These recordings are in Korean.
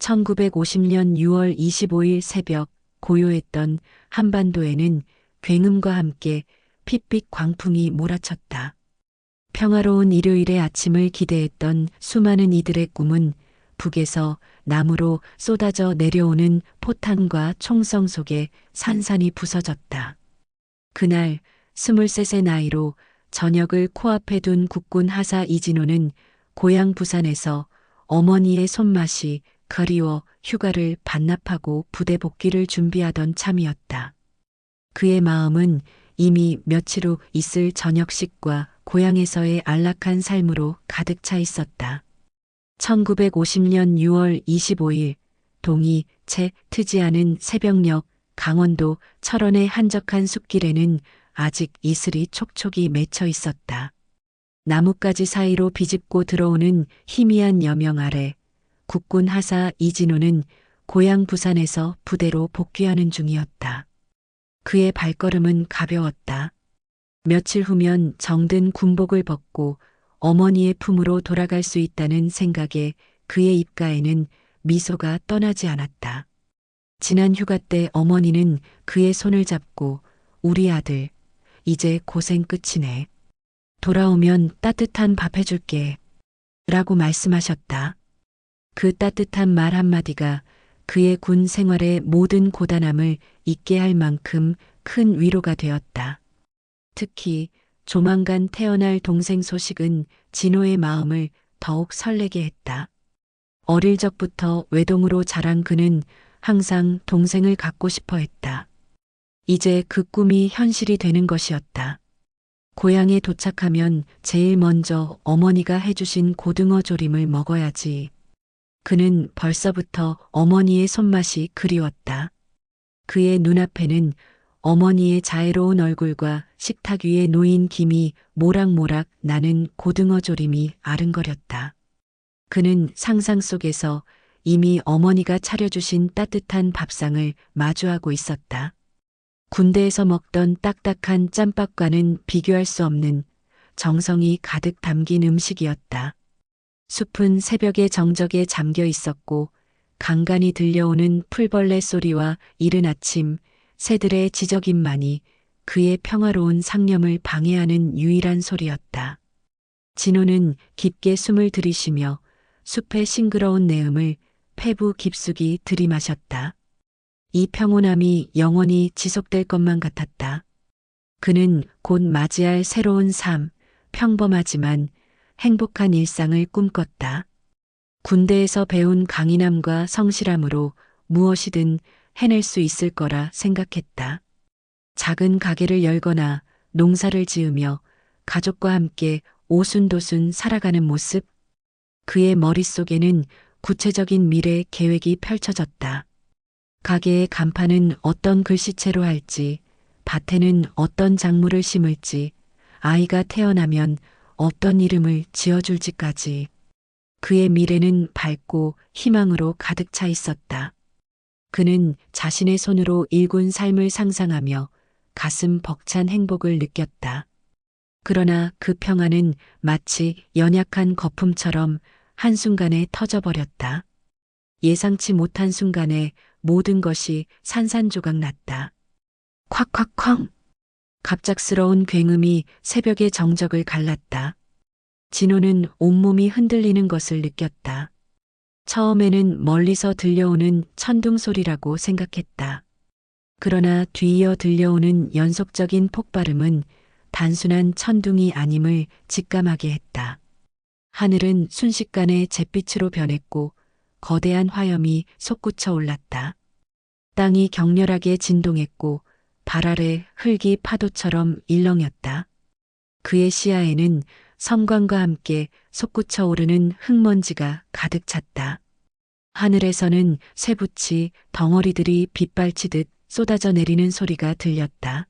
1950년 6월 25일 새벽 고요했던 한반도에는 굉음과 함께 핏빛 광풍이 몰아쳤다. 평화로운 일요일의 아침을 기대했던 수많은 이들의 꿈은 북에서 남으로 쏟아져 내려오는 포탄과 총성 속에 산산이 부서졌다. 그날 23세 나이로 저녁을 코앞에 둔 국군 하사 이진호는 고향 부산에서 어머니의 손맛이 그리워 휴가를 반납하고 부대 복귀를 준비하던 참이었다. 그의 마음은 이미 며칠 후 있을 저녁식과 고향에서의 안락한 삶으로 가득 차 있었다. 1950년 6월 25일 동이 채 트지 않은 새벽녘 강원도 철원의 한적한 숲길에는 아직 이슬이 촉촉이 맺혀 있었다. 나뭇가지 사이로 비집고 들어오는 희미한 여명 아래 국군 하사 이진호는 고향 부산에서 부대로 복귀하는 중이었다. 그의 발걸음은 가벼웠다. 며칠 후면 정든 군복을 벗고 어머니의 품으로 돌아갈 수 있다는 생각에 그의 입가에는 미소가 떠나지 않았다. 지난 휴가 때 어머니는 그의 손을 잡고 우리 아들, 이제 고생 끝이네. 돌아오면 따뜻한 밥 해줄게. 라고 말씀하셨다. 그 따뜻한 말 한마디가 그의 군 생활의 모든 고단함을 잊게 할 만큼 큰 위로가 되었다. 특히 조만간 태어날 동생 소식은 진호의 마음을 더욱 설레게 했다. 어릴 적부터 외동으로 자란 그는 항상 동생을 갖고 싶어 했다. 이제 그 꿈이 현실이 되는 것이었다. 고향에 도착하면 제일 먼저 어머니가 해주신 고등어 조림을 먹어야지. 그는 벌써부터 어머니의 손맛이 그리웠다. 그의 눈앞에는 어머니의 자애로운 얼굴과 식탁 위에 놓인 김이 모락모락 나는 고등어 조림이 아른거렸다. 그는 상상 속에서 이미 어머니가 차려주신 따뜻한 밥상을 마주하고 있었다. 군대에서 먹던 딱딱한 짬밥과는 비교할 수 없는 정성이 가득 담긴 음식이었다. 숲은 새벽의 정적에 잠겨 있었고 간간이 들려오는 풀벌레 소리와 이른 아침 새들의 지저귐만이 그의 평화로운 상념을 방해하는 유일한 소리였다. 진호는 깊게 숨을 들이쉬며 숲의 싱그러운 내음을 폐부 깊숙이 들이마셨다. 이 평온함이 영원히 지속될 것만 같았다. 그는 곧 맞이할 새로운 삶, 평범하지만 행복한 일상을 꿈꿨다. 군대에서 배운 강인함과 성실함으로 무엇이든 해낼 수 있을 거라 생각했다. 작은 가게를 열거나 농사를 지으며 가족과 함께 오순도순 살아가는 모습. 그의 머릿속에는 구체적인 미래 계획이 펼쳐졌다. 가게의 간판은 어떤 글씨체로 할지, 밭에는 어떤 작물을 심을지, 아이가 태어나면 어떤 이름을 지어줄지까지. 그의 미래는 밝고 희망으로 가득 차 있었다. 그는 자신의 손으로 일군 삶을 상상하며 가슴 벅찬 행복을 느꼈다. 그러나 그 평화는 마치 연약한 거품처럼 한순간에 터져버렸다. 예상치 못한 순간에 모든 것이 산산조각 났다. 콱콱쾅! 갑작스러운 굉음이 새벽의 정적을 갈랐다. 진호는 온몸이 흔들리는 것을 느꼈다. 처음에는 멀리서 들려오는 천둥 소리라고 생각했다. 그러나 뒤이어 들려오는 연속적인 폭발음은 단순한 천둥이 아님을 직감하게 했다. 하늘은 순식간에 잿빛으로 변했고 거대한 화염이 솟구쳐 올랐다. 땅이 격렬하게 진동했고 발 아래 흙이 파도처럼 일렁였다. 그의 시야에는 섬광과 함께 솟구쳐 오르는 흙먼지가 가득 찼다. 하늘에서는 쇠붙이 덩어리들이 빗발치듯 쏟아져 내리는 소리가 들렸다.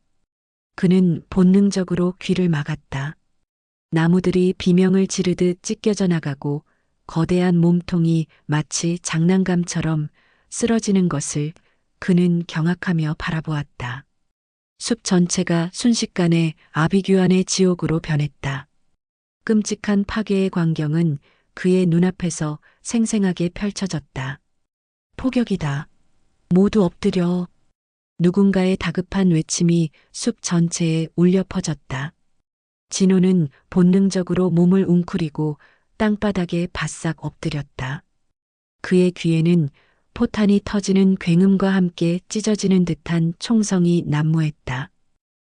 그는 본능적으로 귀를 막았다. 나무들이 비명을 지르듯 찢겨져 나가고 거대한 몸통이 마치 장난감처럼 쓰러지는 것을 그는 경악하며 바라보았다. 숲 전체가 순식간에 아비규환의 지옥으로 변했다. 끔찍한 파괴의 광경은 그의 눈앞에서 생생하게 펼쳐졌다. 포격이다. 모두 엎드려. 누군가의 다급한 외침이 숲 전체에 울려 퍼졌다. 진호는 본능적으로 몸을 웅크리고 땅바닥에 바싹 엎드렸다. 그의 귀에는 포탄이 터지는 굉음과 함께 찢어지는 듯한 총성이 난무했다.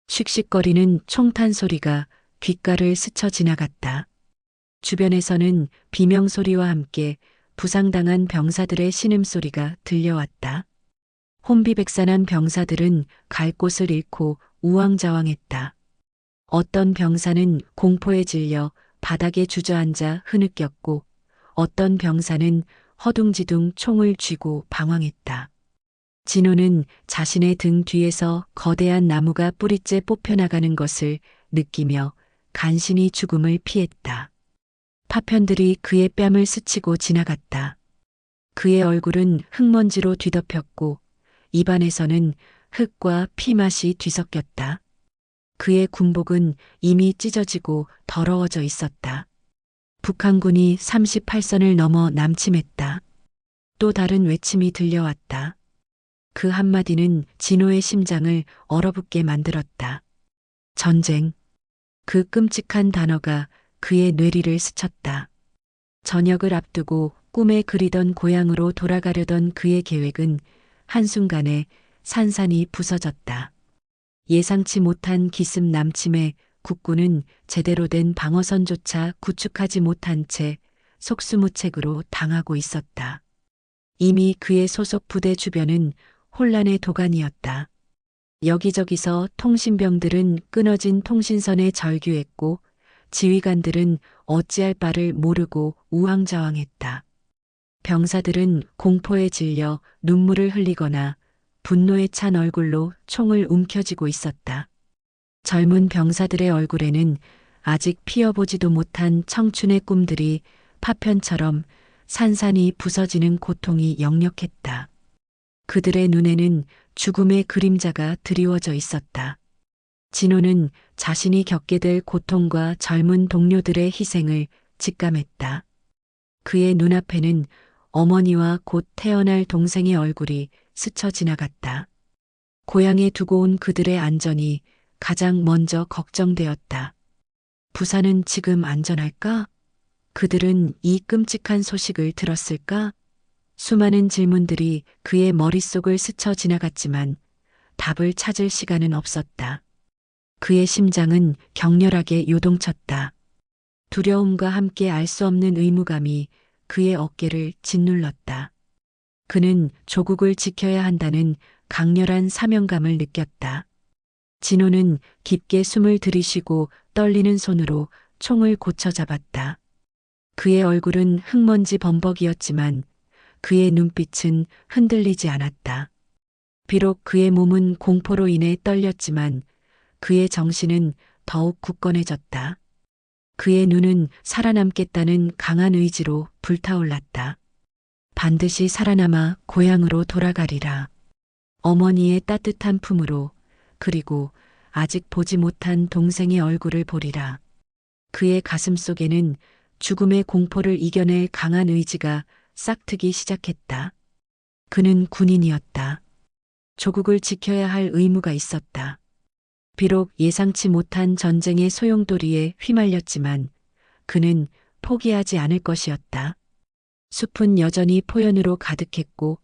씩씩거리는 총탄 소리가 귓가를 스쳐 지나갔다. 주변에서는 비명소리와 함께 부상당한 병사들의 신음소리가 들려왔다. 혼비백산한 병사들은 갈 곳을 잃고 우왕좌왕했다. 어떤 병사는 공포에 질려 바닥에 주저앉아 흐느꼈고 어떤 병사는 허둥지둥 총을 쥐고 방황했다. 진호는 자신의 등 뒤에서 거대한 나무가 뿌리째 뽑혀나가는 것을 느끼며 간신히 죽음을 피했다. 파편들이 그의 뺨을 스치고 지나갔다. 그의 얼굴은 흙먼지로 뒤덮였고 입안에서는 흙과 피맛이 뒤섞였다. 그의 군복은 이미 찢어지고 더러워져 있었다. 북한군이 38선을 넘어 남침했다. 또 다른 외침이 들려왔다. 그 한마디는 진호의 심장을 얼어붙게 만들었다. 전쟁. 그 끔찍한 단어가 그의 뇌리를 스쳤다. 저녁을 앞두고 꿈에 그리던 고향으로 돌아가려던 그의 계획은 한순간에 산산이 부서졌다. 예상치 못한 기습 남침에 국군은 제대로 된 방어선조차 구축하지 못한 채 속수무책으로 당하고 있었다. 이미 그의 소속 부대 주변은 혼란의 도가니였다. 여기저기서 통신병들은 끊어진 통신선에 절규했고 지휘관들은 어찌할 바를 모르고 우왕좌왕했다. 병사들은 공포에 질려 눈물을 흘리거나 분노에 찬 얼굴로 총을 움켜쥐고 있었다. 젊은 병사들의 얼굴에는 아직 피어보지도 못한 청춘의 꿈들이 파편처럼 산산이 부서지는 고통이 역력했다. 그들의 눈에는 죽음의 그림자가 드리워져 있었다. 진호는 자신이 겪게 될 고통과 젊은 동료들의 희생을 직감했다. 그의 눈앞에는 어머니와 곧 태어날 동생의 얼굴이 스쳐 지나갔다. 고향에 두고 온 그들의 안전이 가장 먼저 걱정되었다. 부산은 지금 안전할까? 그들은 이 끔찍한 소식을 들었을까? 수많은 질문들이 그의 머릿속을 스쳐 지나갔지만 답을 찾을 시간은 없었다. 그의 심장은 격렬하게 요동쳤다. 두려움과 함께 알 수 없는 의무감이 그의 어깨를 짓눌렀다. 그는 조국을 지켜야 한다는 강렬한 사명감을 느꼈다. 진호는 깊게 숨을 들이쉬고 떨리는 손으로 총을 고쳐 잡았다. 그의 얼굴은 흙먼지 범벅이었지만 그의 눈빛은 흔들리지 않았다. 비록 그의 몸은 공포로 인해 떨렸지만 그의 정신은 더욱 굳건해졌다. 그의 눈은 살아남겠다는 강한 의지로 불타올랐다. 반드시 살아남아 고향으로 돌아가리라. 어머니의 따뜻한 품으로, 그리고 아직 보지 못한 동생의 얼굴을 보리라. 그의 가슴 속에는 죽음의 공포를 이겨낼 강한 의지가 싹트기 시작했다. 그는 군인이었다. 조국을 지켜야 할 의무가 있었다. 비록 예상치 못한 전쟁의 소용돌이에 휘말렸지만 그는 포기하지 않을 것이었다. 숲은 여전히 포연으로 가득했고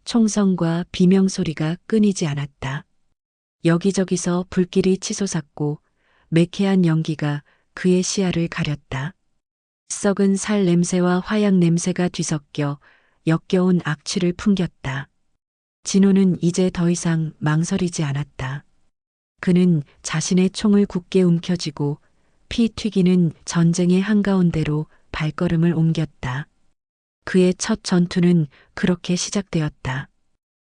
총성과 비명소리가 끊이지 않았다. 여기저기서 불길이 치솟았고 매캐한 연기가 그의 시야를 가렸다. 썩은 살 냄새와 화약 냄새가 뒤섞여 역겨운 악취를 풍겼다. 진호는 이제 더 이상 망설이지 않았다. 그는 자신의 총을 굳게 움켜쥐고 피 튀기는 전쟁의 한가운데로 발걸음을 옮겼다. 그의 첫 전투는 그렇게 시작되었다.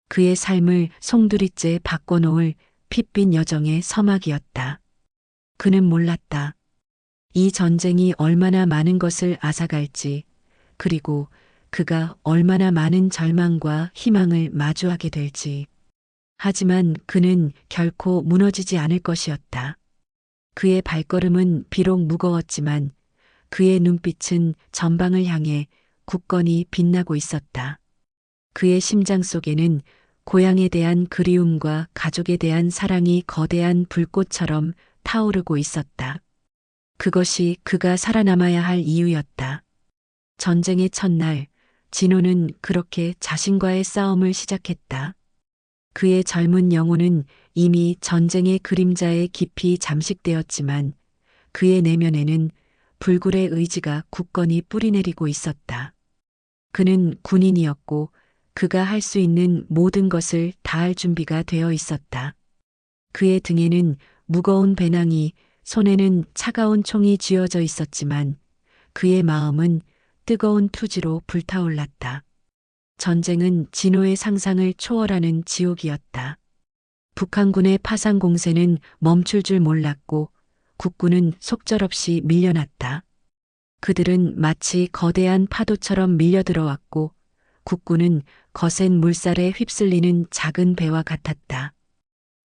그의 삶을 송두리째 바꿔놓을 핏빛 여정의 서막이었다. 그는 몰랐다. 이 전쟁이 얼마나 많은 것을 앗아갈지, 그리고 그가 얼마나 많은 절망과 희망을 마주하게 될지. 하지만 그는 결코 무너지지 않을 것이었다. 그의 발걸음은 비록 무거웠지만 그의 눈빛은 전방을 향해 굳건히 빛나고 있었다. 그의 심장 속에는 고향에 대한 그리움과 가족에 대한 사랑이 거대한 불꽃처럼 타오르고 있었다. 그것이 그가 살아남아야 할 이유였다. 전쟁의 첫날, 진호는 그렇게 자신과의 싸움을 시작했다. 그의 젊은 영혼은 이미 전쟁의 그림자에 깊이 잠식되었지만 그의 내면에는 불굴의 의지가 굳건히 뿌리내리고 있었다. 그는 군인이었고 그가 할 수 있는 모든 것을 다할 준비가 되어 있었다. 그의 등에는 무거운 배낭이, 손에는 차가운 총이 쥐어져 있었지만 그의 마음은 뜨거운 투지로 불타올랐다. 전쟁은 진호의 상상을 초월하는 지옥이었다. 북한군의 파상 공세는 멈출 줄 몰랐고 국군은 속절없이 밀려났다. 그들은 마치 거대한 파도처럼 밀려들어왔고 국군은 거센 물살에 휩쓸리는 작은 배와 같았다.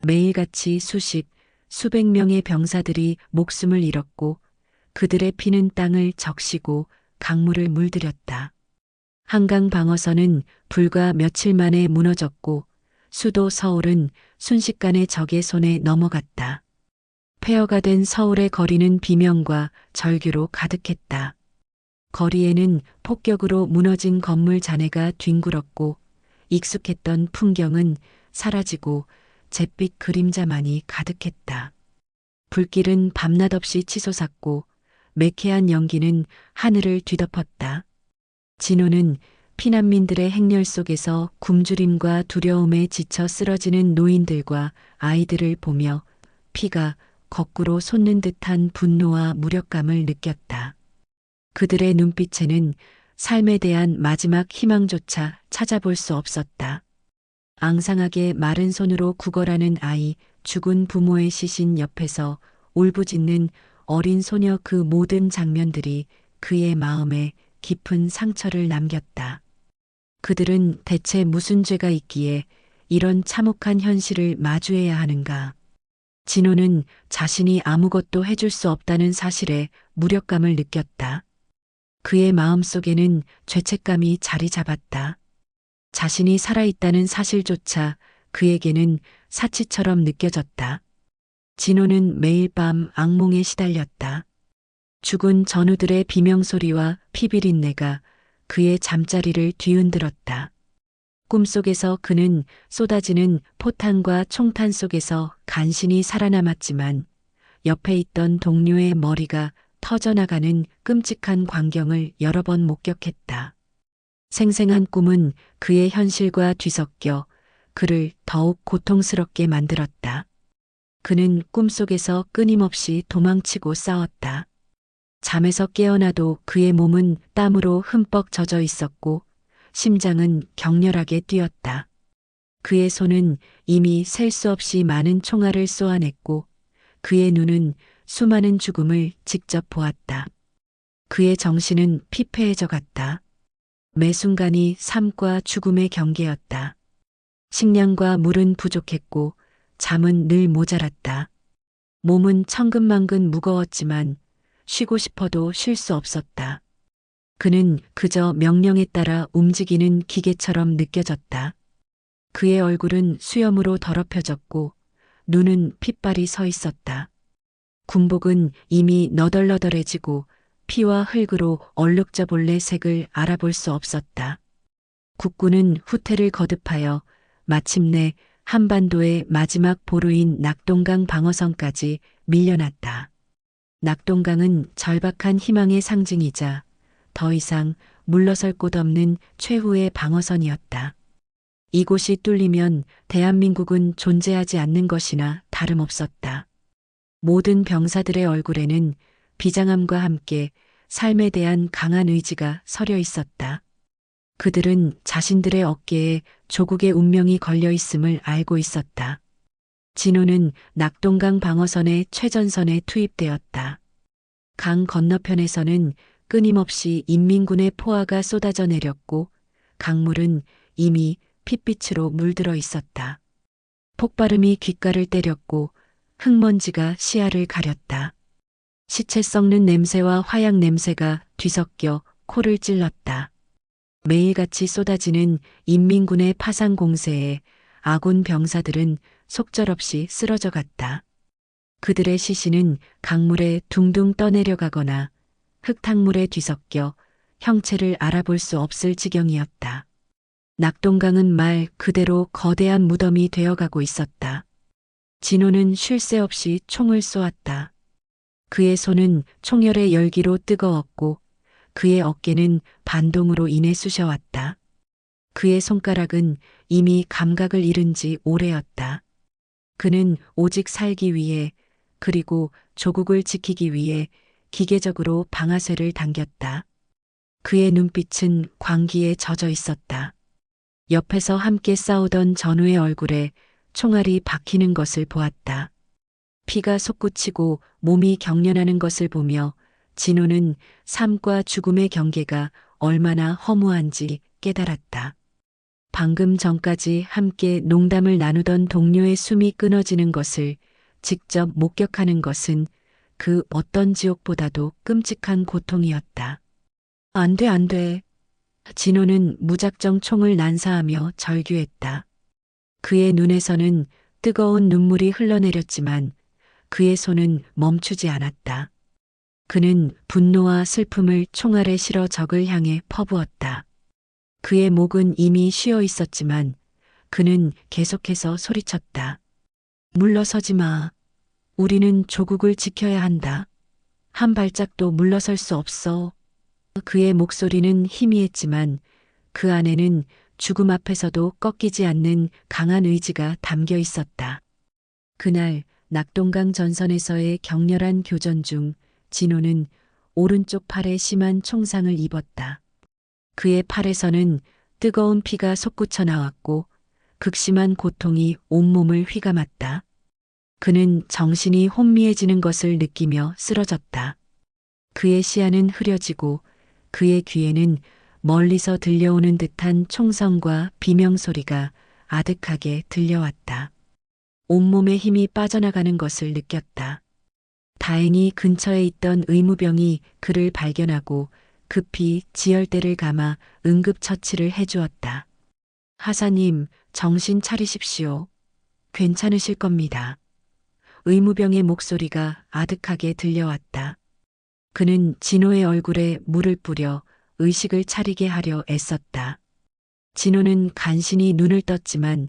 매일같이 수십, 수백 명의 병사들이 목숨을 잃었고 그들의 피는 땅을 적시고 강물을 물들였다. 한강 방어선은 불과 며칠 만에 무너졌고 수도 서울은 순식간에 적의 손에 넘어갔다. 폐허가 된 서울의 거리는 비명과 절규로 가득했다. 거리에는 폭격으로 무너진 건물 잔해가 뒹굴었고 익숙했던 풍경은 사라지고 잿빛 그림자만이 가득했다. 불길은 밤낮 없이 치솟았고 매캐한 연기는 하늘을 뒤덮었다. 진호는 피난민들의 행렬 속에서 굶주림과 두려움에 지쳐 쓰러지는 노인들과 아이들을 보며 피가 거꾸로 솟는 듯한 분노와 무력감을 느꼈다. 그들의 눈빛에는 삶에 대한 마지막 희망조차 찾아볼 수 없었다. 앙상하게 마른 손으로 구걸하는 아이, 죽은 부모의 시신 옆에서 울부짖는 어린 소녀, 그 모든 장면들이 그의 마음에 깊은 상처를 남겼다. 그들은 대체 무슨 죄가 있기에 이런 참혹한 현실을 마주해야 하는가. 진호는 자신이 아무것도 해줄 수 없다는 사실에 무력감을 느꼈다. 그의 마음속에는 죄책감이 자리 잡았다. 자신이 살아있다는 사실조차 그에게는 사치처럼 느껴졌다. 진호는 매일 밤 악몽에 시달렸다. 죽은 전우들의 비명소리와 피비린내가 그의 잠자리를 뒤흔들었다. 꿈속에서 그는 쏟아지는 포탄과 총탄 속에서 간신히 살아남았지만 옆에 있던 동료의 머리가 터져나가는 끔찍한 광경을 여러 번 목격했다. 생생한 꿈은 그의 현실과 뒤섞여 그를 더욱 고통스럽게 만들었다. 그는 꿈속에서 끊임없이 도망치고 싸웠다. 잠에서 깨어나도 그의 몸은 땀으로 흠뻑 젖어 있었고 심장은 격렬하게 뛰었다. 그의 손은 이미 셀 수 없이 많은 총알을 쏘아냈고 그의 눈은 수많은 죽음을 직접 보았다. 그의 정신은 피폐해져 갔다. 매 순간이 삶과 죽음의 경계였다. 식량과 물은 부족했고 잠은 늘 모자랐다. 몸은 천근만근 무거웠지만 쉬고 싶어도 쉴 수 없었다. 그는 그저 명령에 따라 움직이는 기계처럼 느껴졌다. 그의 얼굴은 수염으로 더럽혀졌고 눈은 핏발이 서 있었다. 군복은 이미 너덜너덜해지고 피와 흙으로 얼룩져 본래 색을 알아볼 수 없었다. 국군은 후퇴를 거듭하여 마침내 한반도의 마지막 보루인 낙동강 방어선까지 밀려났다. 낙동강은 절박한 희망의 상징이자 더 이상 물러설 곳 없는 최후의 방어선이었다. 이곳이 뚫리면 대한민국은 존재하지 않는 것이나 다름없었다. 모든 병사들의 얼굴에는 비장함과 함께 삶에 대한 강한 의지가 서려 있었다. 그들은 자신들의 어깨에 조국의 운명이 걸려 있음을 알고 있었다. 진호는 낙동강 방어선의 최전선에 투입되었다. 강 건너편에서는 끊임없이 인민군의 포화가 쏟아져 내렸고 강물은 이미 핏빛으로 물들어 있었다. 폭발음이 귓가를 때렸고 흙먼지가 시야를 가렸다. 시체 썩는 냄새와 화약 냄새가 뒤섞여 코를 찔렀다. 매일같이 쏟아지는 인민군의 파상 공세에 아군 병사들은 속절없이 쓰러져 갔다. 그들의 시신은 강물에 둥둥 떠내려가거나 흙탕물에 뒤섞여 형체를 알아볼 수 없을 지경이었다. 낙동강은 말 그대로 거대한 무덤이 되어가고 있었다. 진호는 쉴 새 없이 총을 쏘았다. 그의 손은 총열의 열기로 뜨거웠고 그의 어깨는 반동으로 인해 쑤셔왔다. 그의 손가락은 이미 감각을 잃은 지 오래였다. 그는 오직 살기 위해 그리고 조국을 지키기 위해 기계적으로 방아쇠를 당겼다. 그의 눈빛은 광기에 젖어 있었다. 옆에서 함께 싸우던 전우의 얼굴에 총알이 박히는 것을 보았다. 피가 솟구치고 몸이 경련하는 것을 보며 진호는 삶과 죽음의 경계가 얼마나 허무한지 깨달았다. 방금 전까지 함께 농담을 나누던 동료의 숨이 끊어지는 것을 직접 목격하는 것은 그 어떤 지옥보다도 끔찍한 고통이었다. 안 돼, 안 돼. 진호는 무작정 총을 난사하며 절규했다. 그의 눈에서는 뜨거운 눈물이 흘러내렸지만 그의 손은 멈추지 않았다. 그는 분노와 슬픔을 총알에 실어 적을 향해 퍼부었다. 그의 목은 이미 쉬어 있었지만 그는 계속해서 소리쳤다. 물러서지 마. 우리는 조국을 지켜야 한다. 한 발짝도 물러설 수 없어. 그의 목소리는 희미했지만 그 안에는 죽음 앞에서도 꺾이지 않는 강한 의지가 담겨 있었다. 그날 낙동강 전선에서의 격렬한 교전 중 진호는 오른쪽 팔에 심한 총상을 입었다. 그의 팔에서는 뜨거운 피가 솟구쳐 나왔고 극심한 고통이 온몸을 휘감았다. 그는 정신이 혼미해지는 것을 느끼며 쓰러졌다. 그의 시야는 흐려지고 그의 귀에는 멀리서 들려오는 듯한 총성과 비명소리가 아득하게 들려왔다. 온몸에 힘이 빠져나가는 것을 느꼈다. 다행히 근처에 있던 의무병이 그를 발견하고 급히 지혈대를 감아 응급처치를 해주었다. 하사님, 정신 차리십시오. 괜찮으실 겁니다. 의무병의 목소리가 아득하게 들려왔다. 그는 진호의 얼굴에 물을 뿌려 의식을 차리게 하려 애썼다. 진호는 간신히 눈을 떴지만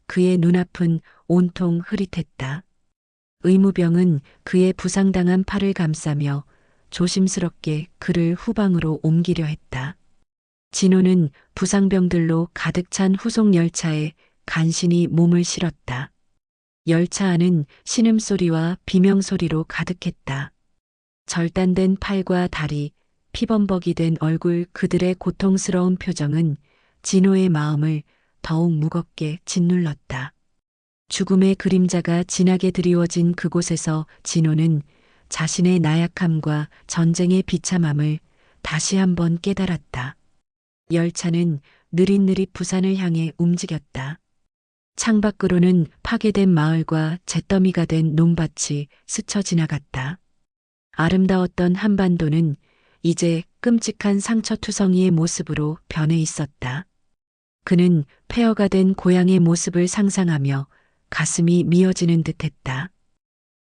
그의 눈앞은 온통 흐릿했다. 의무병은 그의 부상당한 팔을 감싸며 조심스럽게 그를 후방으로 옮기려 했다. 진호는 부상병들로 가득 찬 후속 열차에 간신히 몸을 실었다. 열차 안은 신음소리와 비명소리로 가득했다. 절단된 팔과 다리, 피범벅이 된 얼굴 그들의 고통스러운 표정은 진호의 마음을 더욱 무겁게 짓눌렀다. 죽음의 그림자가 진하게 드리워진 그곳에서 진호는 자신의 나약함과 전쟁의 비참함을 다시 한번 깨달았다. 열차는 느릿느릿 부산을 향해 움직였다. 창밖으로는 파괴된 마을과 잿더미가 된 논밭이 스쳐 지나갔다. 아름다웠던 한반도는 이제 끔찍한 상처투성이의 모습으로 변해 있었다. 그는 폐허가 된 고향의 모습을 상상하며 가슴이 미어지는 듯했다.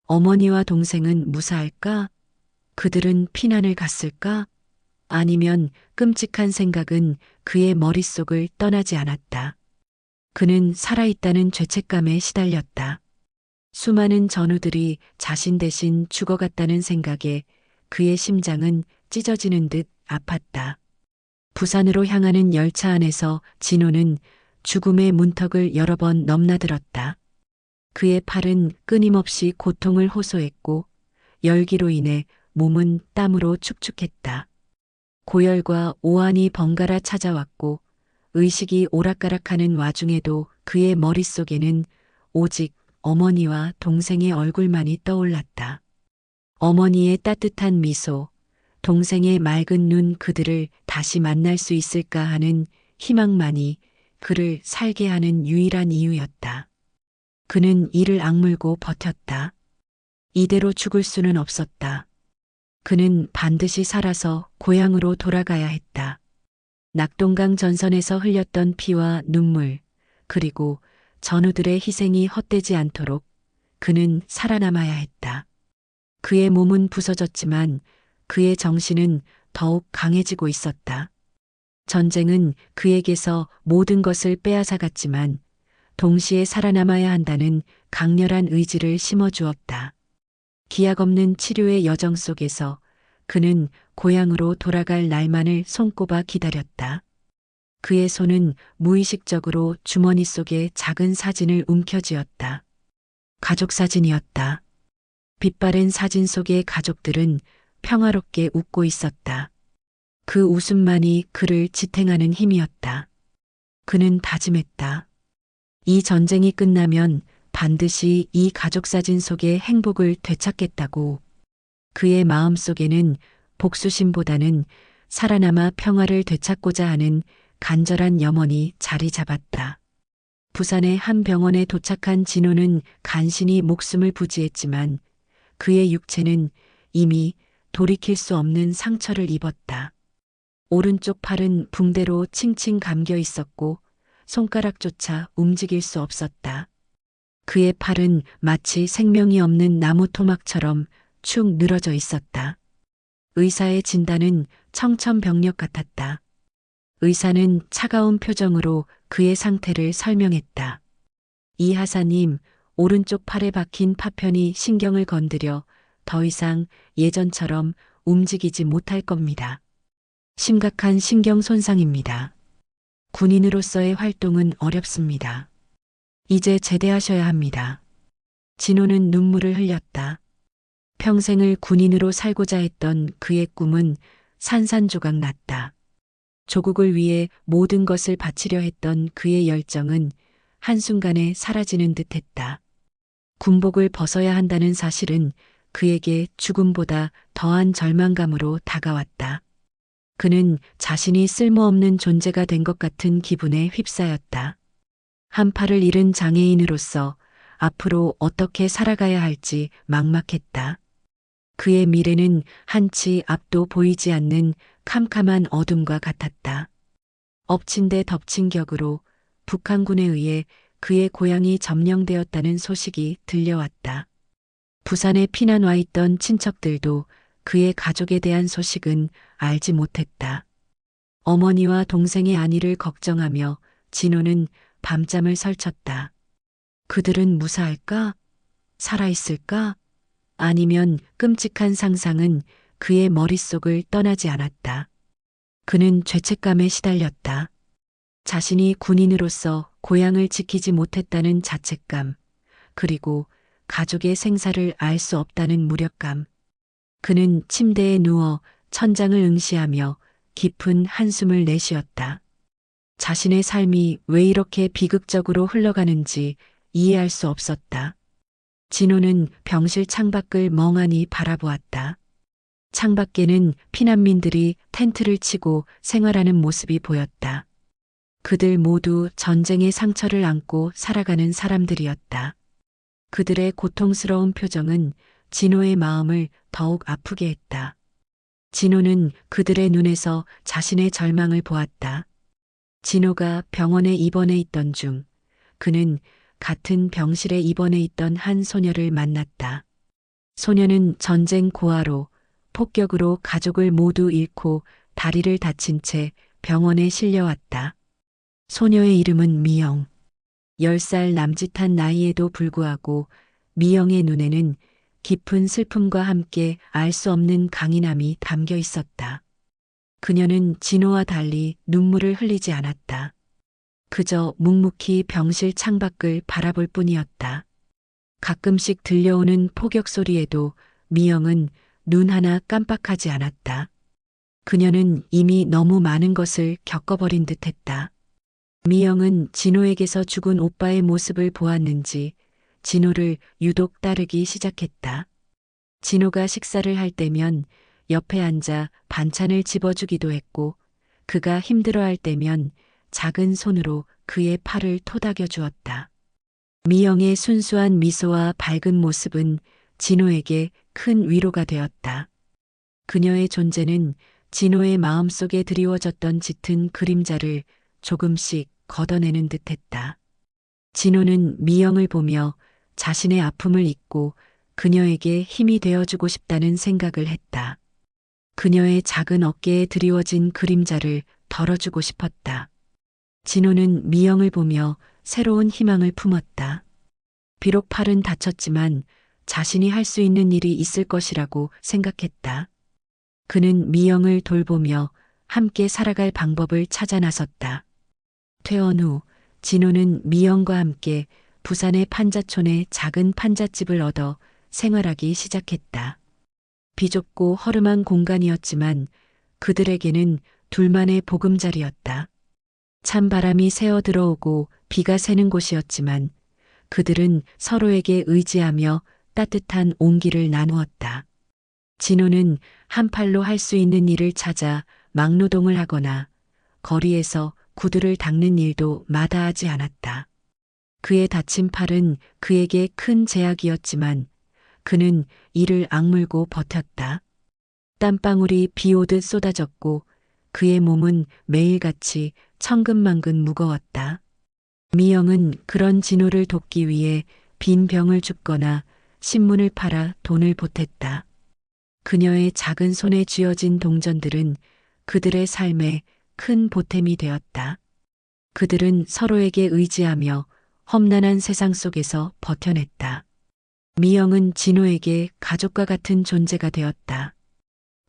어머니와 동생은 무사할까? 그들은 피난을 갔을까? 아니면 끔찍한 생각은 그의 머릿속을 떠나지 않았다. 그는 살아있다는 죄책감에 시달렸다. 수많은 전우들이 자신 대신 죽어갔다는 생각에 그의 심장은 찢어지는 듯 아팠다. 부산으로 향하는 열차 안에서 진호는 죽음의 문턱을 여러 번 넘나들었다. 그의 팔은 끊임없이 고통을 호소했고 열기로 인해 몸은 땀으로 축축했다. 고열과 오한이 번갈아 찾아왔고 의식이 오락가락하는 와중에도 그의 머릿속에는 오직 어머니와 동생의 얼굴만이 떠올랐다. 어머니의 따뜻한 미소, 동생의 맑은 눈 그들을 다시 만날 수 있을까 하는 희망만이 그를 살게 하는 유일한 이유였다. 그는 이를 악물고 버텼다. 이대로 죽을 수는 없었다. 그는 반드시 살아서 고향으로 돌아가야 했다. 낙동강 전선에서 흘렸던 피와 눈물, 그리고 전우들의 희생이 헛되지 않도록 그는 살아남아야 했다. 그의 몸은 부서졌지만 그의 정신은 더욱 강해지고 있었다. 전쟁은 그에게서 모든 것을 빼앗아갔지만 동시에 살아남아야 한다는 강렬한 의지를 심어주었다. 기약 없는 치료의 여정 속에서 그는 고향으로 돌아갈 날만을 손꼽아 기다렸다. 그의 손은 무의식적으로 주머니 속에 작은 사진을 움켜쥐었다. 가족 사진이었다. 빛바랜 사진 속의 가족들은 평화롭게 웃고 있었다. 그 웃음만이 그를 지탱하는 힘이었다. 그는 다짐했다. 이 전쟁이 끝나면 반드시 이 가족 사진 속의 행복을 되찾겠다고. 그의 마음 속에는 복수심보다는 살아남아 평화를 되찾고자 하는 간절한 염원이 자리 잡았다. 부산의 한 병원에 도착한 진호는 간신히 목숨을 부지했지만 그의 육체는 이미 돌이킬 수 없는 상처를 입었다. 오른쪽 팔은 붕대로 칭칭 감겨 있었고 손가락조차 움직일 수 없었다. 그의 팔은 마치 생명이 없는 나무 토막처럼 축 늘어져 있었다. 의사의 진단은 청천벽력 같았다. 의사는 차가운 표정으로 그의 상태를 설명했다. 이 하사님, 오른쪽 팔에 박힌 파편이 신경을 건드려 더 이상 예전처럼 움직이지 못할 겁니다. 심각한 신경 손상입니다. 군인으로서의 활동은 어렵습니다. 이제 제대하셔야 합니다. 진호는 눈물을 흘렸다. 평생을 군인으로 살고자 했던 그의 꿈은 산산조각 났다. 조국을 위해 모든 것을 바치려 했던 그의 열정은 한순간에 사라지는 듯했다. 군복을 벗어야 한다는 사실은 그에게 죽음보다 더한 절망감으로 다가왔다. 그는 자신이 쓸모없는 존재가 된 것 같은 기분에 휩싸였다. 한 팔을 잃은 장애인으로서 앞으로 어떻게 살아가야 할지 막막했다. 그의 미래는 한치 앞도 보이지 않는 캄캄한 어둠과 같았다. 엎친 데 덮친 격으로 북한군에 의해 그의 고향이 점령되었다는 소식이 들려왔다. 부산에 피난 와 있던 친척들도 그의 가족에 대한 소식은 알지 못했다. 어머니와 동생의 안위를 걱정하며 진호는 밤잠을 설쳤다. 그들은 무사할까? 살아있을까? 아니면 끔찍한 상상은 그의 머릿속을 떠나지 않았다. 그는 죄책감에 시달렸다. 자신이 군인으로서 고향을 지키지 못했다는 자책감, 그리고 가족의 생사를 알 수 없다는 무력감. 그는 침대에 누워 천장을 응시하며 깊은 한숨을 내쉬었다. 자신의 삶이 왜 이렇게 비극적으로 흘러가는지 이해할 수 없었다. 진호는 병실 창밖을 멍하니 바라보았다. 창밖에는 피난민들이 텐트를 치고 생활하는 모습이 보였다. 그들 모두 전쟁의 상처를 안고 살아가는 사람들이었다. 그들의 고통스러운 표정은 진호의 마음을 더욱 아프게 했다. 진호는 그들의 눈에서 자신의 절망을 보았다. 진호가 병원에 입원해 있던 중 그는 같은 병실에 입원해 있던 한 소녀를 만났다. 소녀는 전쟁 고아로 폭격으로 가족을 모두 잃고 다리를 다친 채 병원에 실려왔다. 소녀의 이름은 미영. 10살 남짓한 나이에도 불구하고 미영의 눈에는 깊은 슬픔과 함께 알 수 없는 강인함이 담겨 있었다. 그녀는 진호와 달리 눈물을 흘리지 않았다. 그저 묵묵히 병실 창밖을 바라볼 뿐이었다. 가끔씩 들려오는 포격 소리에도 미영은 눈 하나 깜빡하지 않았다. 그녀는 이미 너무 많은 것을 겪어버린 듯했다. 미영은 진호에게서 죽은 오빠의 모습을 보았는지 진호를 유독 따르기 시작했다. 진호가 식사를 할 때면 옆에 앉아 반찬을 집어주기도 했고 그가 힘들어할 때면 작은 손으로 그의 팔을 토닥여 주었다. 미영의 순수한 미소와 밝은 모습은 진호에게 큰 위로가 되었다. 그녀의 존재는 진호의 마음속에 드리워졌던 짙은 그림자를 조금씩 걷어내는 듯했다. 진호는 미영을 보며 자신의 아픔을 잊고 그녀에게 힘이 되어주고 싶다는 생각을 했다. 그녀의 작은 어깨에 드리워진 그림자를 덜어주고 싶었다. 진호는 미영을 보며 새로운 희망을 품었다. 비록 팔은 다쳤지만 자신이 할 수 있는 일이 있을 것이라고 생각했다. 그는 미영을 돌보며 함께 살아갈 방법을 찾아 나섰다. 퇴원 후 진호는 미영과 함께 부산의 판자촌에 작은 판잣집을 얻어 생활하기 시작했다. 비좁고 허름한 공간이었지만 그들에게는 둘만의 보금자리였다. 찬바람이 새어 들어오고 비가 새는 곳이었지만 그들은 서로에게 의지하며 따뜻한 온기를 나누었다. 진호는 한 팔로 할 수 있는 일을 찾아 막노동을 하거나 거리에서 구두를 닦는 일도 마다하지 않았다. 그의 다친 팔은 그에게 큰 제약이었지만 그는 이를 악물고 버텼다. 땀방울이 비 오듯 쏟아졌고 그의 몸은 매일같이 천근만근 무거웠다. 미영은 그런 진호를 돕기 위해 빈 병을 줍거나 신문을 팔아 돈을 보탰다. 그녀의 작은 손에 쥐어진 동전들은 그들의 삶에 큰 보탬이 되었다. 그들은 서로에게 의지하며 험난한 세상 속에서 버텨냈다. 미영은 진호에게 가족과 같은 존재가 되었다.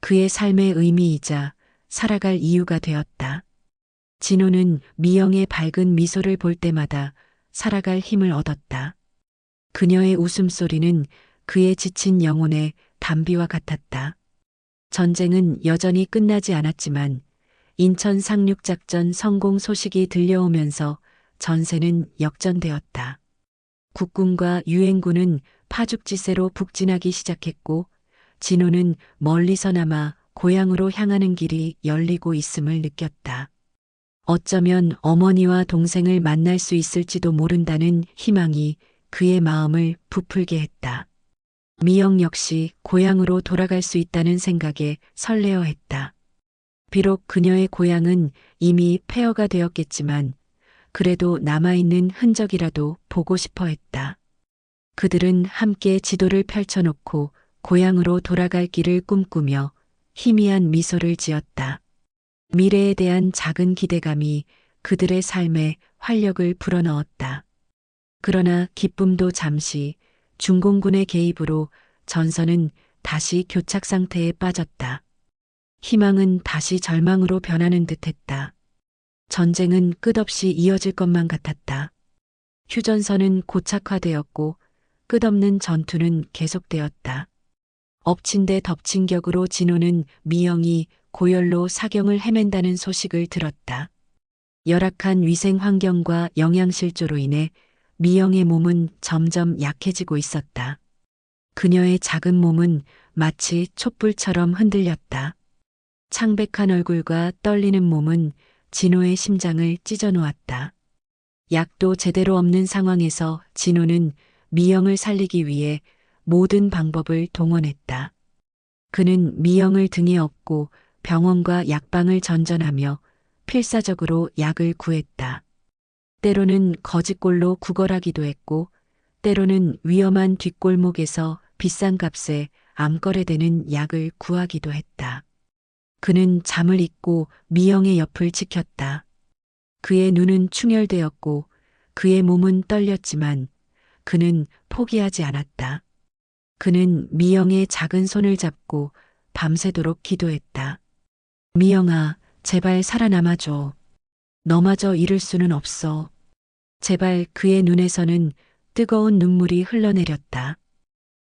그의 삶의 의미이자 살아갈 이유가 되었다. 진호는 미영의 밝은 미소를 볼 때마다 살아갈 힘을 얻었다. 그녀의 웃음소리는 그의 지친 영혼의 담비와 같았다. 전쟁은 여전히 끝나지 않았지만 인천 상륙작전 성공 소식이 들려오면서 전세는 역전되었다. 국군과 유엔군은 파죽지세로 북진하기 시작했고 진호는 멀리서나마 고향으로 향하는 길이 열리고 있음을 느꼈다. 어쩌면 어머니와 동생을 만날 수 있을지도 모른다는 희망이 그의 마음을 부풀게 했다. 미영 역시 고향으로 돌아갈 수 있다는 생각에 설레어했다. 비록 그녀의 고향은 이미 폐허가 되었겠지만 그래도 남아있는 흔적이라도 보고 싶어 했다. 그들은 함께 지도를 펼쳐놓고 고향으로 돌아갈 길을 꿈꾸며 희미한 미소를 지었다. 미래에 대한 작은 기대감이 그들의 삶에 활력을 불어넣었다. 그러나 기쁨도 잠시, 중공군의 개입으로 전선은 다시 교착 상태에 빠졌다. 희망은 다시 절망으로 변하는 듯했다. 전쟁은 끝없이 이어질 것만 같았다. 휴전선은 고착화되었고 끝없는 전투는 계속되었다. 엎친 데 덮친 격으로 진호는 미영이 고열로 사경을 헤맨다는 소식을 들었다. 열악한 위생 환경과 영양실조로 인해 미영의 몸은 점점 약해지고 있었다. 그녀의 작은 몸은 마치 촛불처럼 흔들렸다. 창백한 얼굴과 떨리는 몸은 진호의 심장을 찢어놓았다. 약도 제대로 없는 상황에서 진호는 미영을 살리기 위해 모든 방법을 동원했다. 그는 미영을 등에 업고 병원과 약방을 전전하며 필사적으로 약을 구했다. 때로는 거짓골로 구걸하기도 했고 때로는 위험한 뒷골목에서 비싼 값에 암거래되는 약을 구하기도 했다. 그는 잠을 잊고 미영의 옆을 지켰다. 그의 눈은 충혈되었고 그의 몸은 떨렸지만 그는 포기하지 않았다. 그는 미영의 작은 손을 잡고 밤새도록 기도했다. 미영아, 제발 살아남아줘. 너마저 잃을 수는 없어. 제발. 그의 눈에서는 뜨거운 눈물이 흘러내렸다.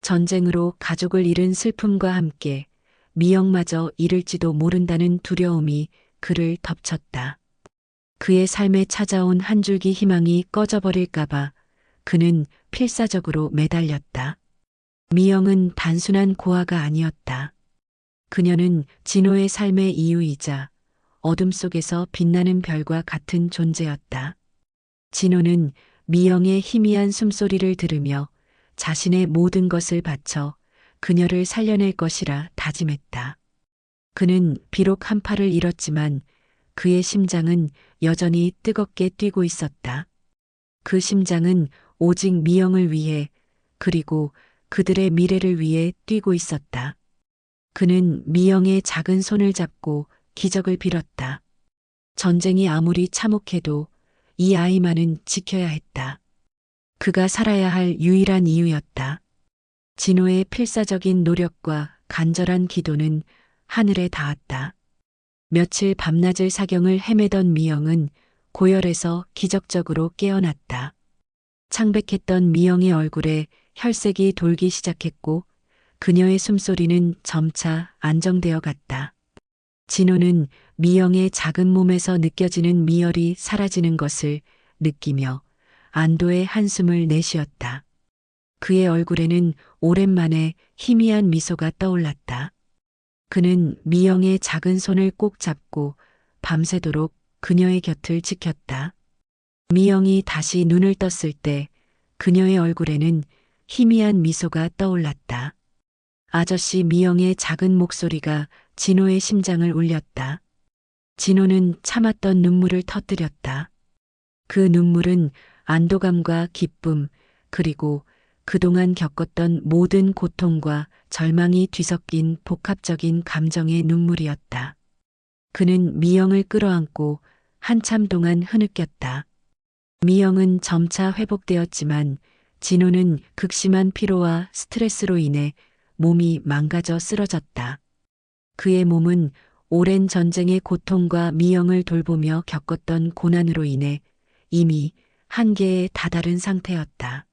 전쟁으로 가족을 잃은 슬픔과 함께 미영마저 잃을지도 모른다는 두려움이 그를 덮쳤다. 그의 삶에 찾아온 한 줄기 희망이 꺼져버릴까봐 그는 필사적으로 매달렸다. 미영은 단순한 고아가 아니었다. 그녀는 진호의 삶의 이유이자 어둠 속에서 빛나는 별과 같은 존재였다. 진호는 미영의 희미한 숨소리를 들으며 자신의 모든 것을 바쳐 그녀를 살려낼 것이라 다짐했다. 그는 비록 한 팔을 잃었지만 그의 심장은 여전히 뜨겁게 뛰고 있었다. 그 심장은 오직 미영을 위해 그리고 그들의 미래를 위해 뛰고 있었다. 그는 미영의 작은 손을 잡고 기적을 빌었다. 전쟁이 아무리 참혹해도 이 아이만은 지켜야 했다. 그가 살아야 할 유일한 이유였다. 진호의 필사적인 노력과 간절한 기도는 하늘에 닿았다. 며칠 밤낮을 사경을 헤매던 미영은 고열에서 기적적으로 깨어났다. 창백했던 미영의 얼굴에 혈색이 돌기 시작했고 그녀의 숨소리는 점차 안정되어 갔다. 진호는 미영의 작은 몸에서 느껴지는 미열이 사라지는 것을 느끼며 안도의 한숨을 내쉬었다. 그의 얼굴에는 오랜만에 희미한 미소가 떠올랐다. 그는 미영의 작은 손을 꼭 잡고 밤새도록 그녀의 곁을 지켰다. 미영이 다시 눈을 떴을 때 그녀의 얼굴에는 희미한 미소가 떠올랐다. 아저씨 미영의 작은 목소리가 진호의 심장을 울렸다. 진호는 참았던 눈물을 터뜨렸다. 그 눈물은 안도감과 기쁨, 그리고 그동안 겪었던 모든 고통과 절망이 뒤섞인 복합적인 감정의 눈물이었다. 그는 미영을 끌어안고 한참 동안 흐느꼈다. 미영은 점차 회복되었지만 진호는 극심한 피로와 스트레스로 인해 몸이 망가져 쓰러졌다. 그의 몸은 오랜 전쟁의 고통과 미영을 돌보며 겪었던 고난으로 인해 이미 한계에 다다른 상태였다.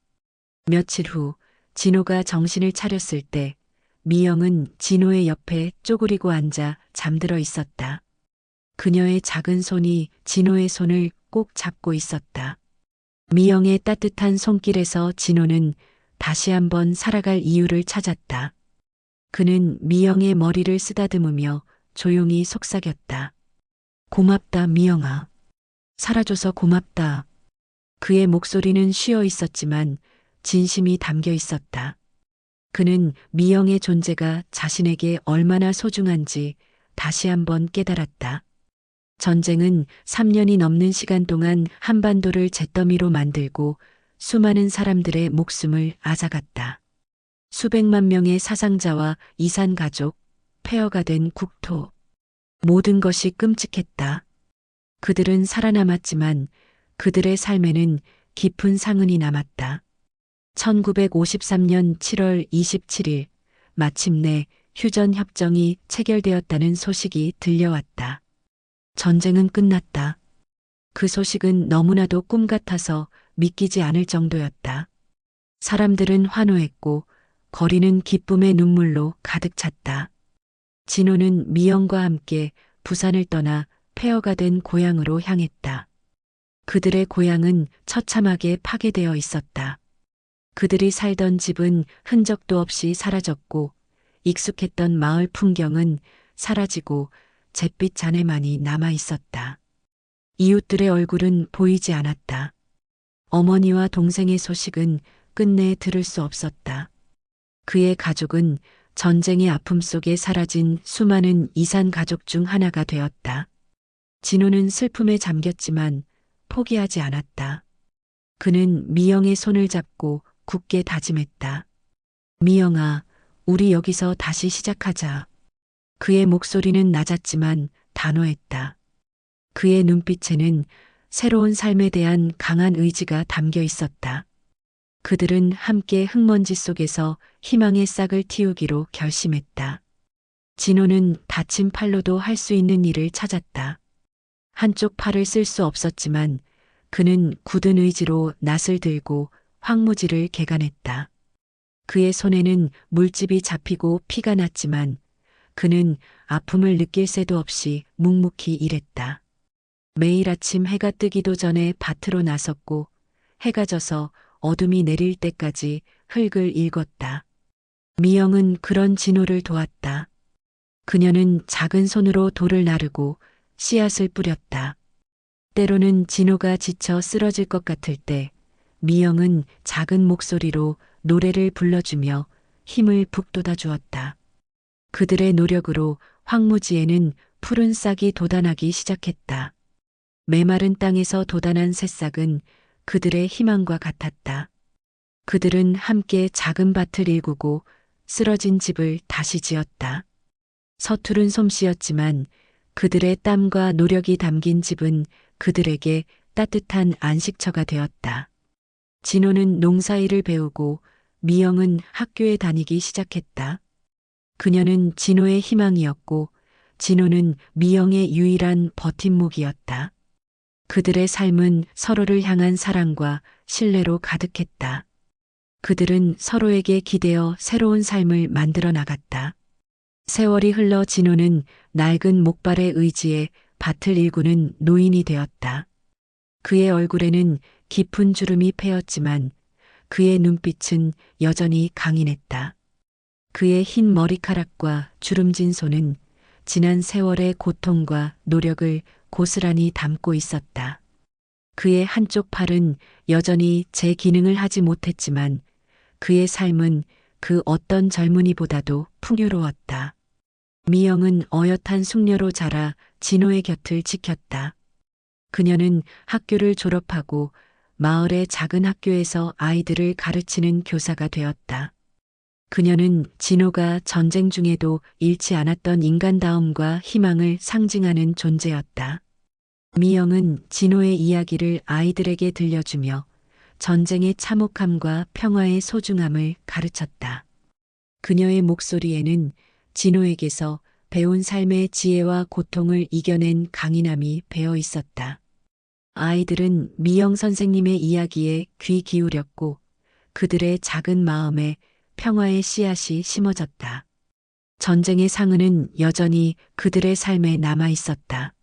며칠 후 진호가 정신을 차렸을 때 미영은 진호의 옆에 쪼그리고 앉아 잠들어 있었다. 그녀의 작은 손이 진호의 손을 꼭 잡고 있었다. 미영의 따뜻한 손길에서 진호는 다시 한번 살아갈 이유를 찾았다. 그는 미영의 머리를 쓰다듬으며 조용히 속삭였다. 고맙다, 미영아. 살아줘서 고맙다. 그의 목소리는 쉬어 있었지만 진심이 담겨 있었다. 그는 미영의 존재가 자신에게 얼마나 소중한지 다시 한번 깨달았다. 전쟁은 3년이 넘는 시간 동안 한반도를 잿더미로 만들고 수많은 사람들의 목숨을 앗아갔다. 수백만 명의 사상자와 이산 가족, 폐허가 된 국토. 모든 것이 끔찍했다. 그들은 살아남았지만 그들의 삶에는 깊은 상흔이 남았다. 1953년 7월 27일 마침내 휴전협정이 체결되었다는 소식이 들려왔다. 전쟁은 끝났다. 그 소식은 너무나도 꿈 같아서 믿기지 않을 정도였다. 사람들은 환호했고 거리는 기쁨의 눈물로 가득 찼다. 진호는 미영과 함께 부산을 떠나 폐허가 된 고향으로 향했다. 그들의 고향은 처참하게 파괴되어 있었다. 그들이 살던 집은 흔적도 없이 사라졌고 익숙했던 마을 풍경은 사라지고 잿빛 잔해만이 남아 있었다. 이웃들의 얼굴은 보이지 않았다. 어머니와 동생의 소식은 끝내 들을 수 없었다. 그의 가족은 전쟁의 아픔 속에 사라진 수많은 이산 가족 중 하나가 되었다. 진호는 슬픔에 잠겼지만 포기하지 않았다. 그는 미영의 손을 잡고 굳게 다짐했다. 미영아, 우리 여기서 다시 시작하자. 그의 목소리는 낮았지만 단호했다. 그의 눈빛에는 새로운 삶에 대한 강한 의지가 담겨 있었다. 그들은 함께 흙먼지 속에서 희망의 싹을 틔우기로 결심했다. 진호는 다친 팔로도 할 수 있는 일을 찾았다. 한쪽 팔을 쓸 수 없었지만 그는 굳은 의지로 낫을 들고 황무지를 개간했다. 그의 손에는 물집이 잡히고 피가 났지만 그는 아픔을 느낄 새도 없이 묵묵히 일했다. 매일 아침 해가 뜨기도 전에 밭으로 나섰고 해가 져서 어둠이 내릴 때까지 흙을 일궜다. 미영은 그런 진호를 도왔다. 그녀는 작은 손으로 돌을 나르고 씨앗을 뿌렸다. 때로는 진호가 지쳐 쓰러질 것 같을 때 미영은 작은 목소리로 노래를 불러주며 힘을 북돋아 주었다. 그들의 노력으로 황무지에는 푸른 싹이 돋아나기 시작했다. 메마른 땅에서 돋아난 새싹은 그들의 희망과 같았다. 그들은 함께 작은 밭을 일구고 쓰러진 집을 다시 지었다. 서투른 솜씨였지만 그들의 땀과 노력이 담긴 집은 그들에게 따뜻한 안식처가 되었다. 진호는 농사일을 배우고 미영은 학교에 다니기 시작했다. 그녀는 진호의 희망이었고 진호는 미영의 유일한 버팀목이었다. 그들의 삶은 서로를 향한 사랑과 신뢰로 가득했다. 그들은 서로에게 기대어 새로운 삶을 만들어 나갔다. 세월이 흘러 진호는 낡은 목발의 의지에 밭을 일구는 노인이 되었다. 그의 얼굴에는 깊은 주름이 패였지만 그의 눈빛은 여전히 강인했다. 그의 흰 머리카락과 주름진 손은 지난 세월의 고통과 노력을 고스란히 담고 있었다. 그의 한쪽 팔은 여전히 제 기능을 하지 못했지만 그의 삶은 그 어떤 젊은이보다도 풍요로웠다. 미영은 어엿한 숙녀로 자라 진호의 곁을 지켰다. 그녀는 학교를 졸업하고 마을의 작은 학교에서 아이들을 가르치는 교사가 되었다. 그녀는 진호가 전쟁 중에도 잃지 않았던 인간다움과 희망을 상징하는 존재였다. 미영은 진호의 이야기를 아이들에게 들려주며 전쟁의 참혹함과 평화의 소중함을 가르쳤다. 그녀의 목소리에는 진호에게서 배운 삶의 지혜와 고통을 이겨낸 강인함이 배어 있었다. 아이들은 미영 선생님의 이야기에 귀 기울였고 그들의 작은 마음에 평화의 씨앗이 심어졌다. 전쟁의 상흔은 여전히 그들의 삶에 남아 있었다.